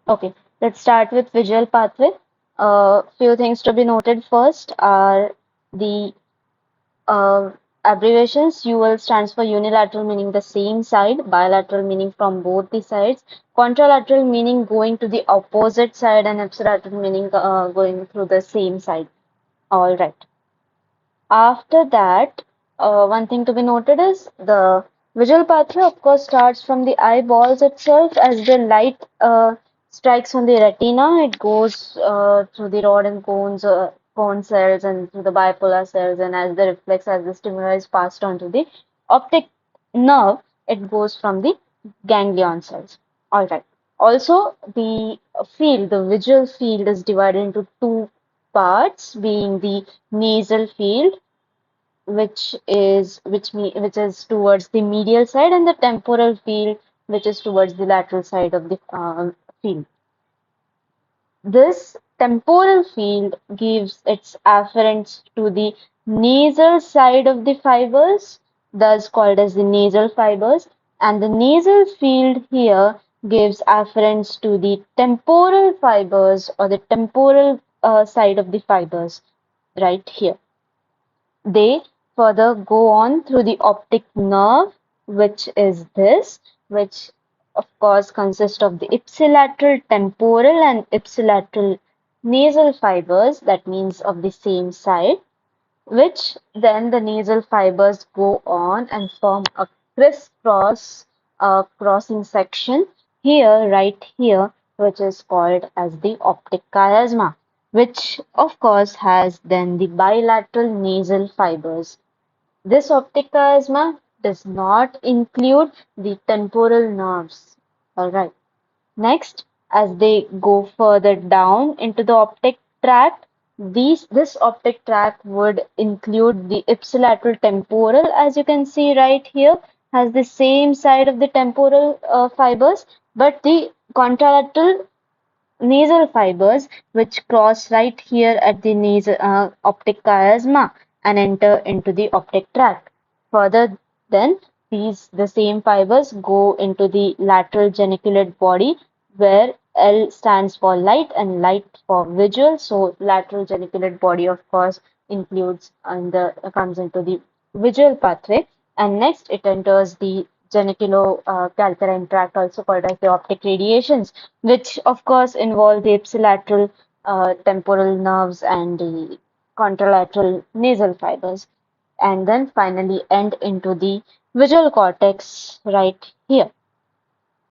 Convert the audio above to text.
Okay, let's start with visual pathway. Few things to be noted first are the uh, abbreviations. UL stands for unilateral, meaning the same side, bilateral, meaning from both the sides, contralateral, meaning going to the opposite side, and ipsilateral, meaning going through the same side. All right. After that, one thing to be noted is the visual pathway, of course, starts from the eyeballs itself. As the light strikes on the retina, it goes through the rod and cone cells and through the bipolar cells, and as the reflex, as the stimuli is passed on to the optic nerve, it goes from the ganglion cells. All right. Also, the visual field is divided into two parts, being the nasal field, which is towards the medial side, and the temporal field, which is towards the lateral side of the field. This temporal field gives its afferents to the nasal side of the fibers, thus called as the nasal fibers, and the nasal field here gives afferents to the temporal fibers, or the temporal side of the fibers right here. They further go on through the optic nerve, which is this, which of course consists of the ipsilateral temporal and ipsilateral nasal fibers, that means of the same side, which then the nasal fibers go on and form a crisscross crossing section here, right here, which is called as the optic chiasma, which of course has then the bilateral nasal fibers. This optic chiasma does not include the temporal nerves. All right. Next, as they go further down into the optic tract, this optic tract would include the ipsilateral temporal, as you can see right here, has the same side of the temporal fibers, but the contralateral nasal fibers, which cross right here at the nasal optic chiasma and enter into the optic tract. Further, then the same fibers go into the lateral geniculate body, where L stands for light and light for visual. So lateral geniculate body, of course, includes and the comes into the visual pathway. And next, it enters the geniculo-calcarine tract, also called as the optic radiations, which of course involve the ipsilateral temporal nerves and the contralateral nasal fibers, and then finally end into the visual cortex right here.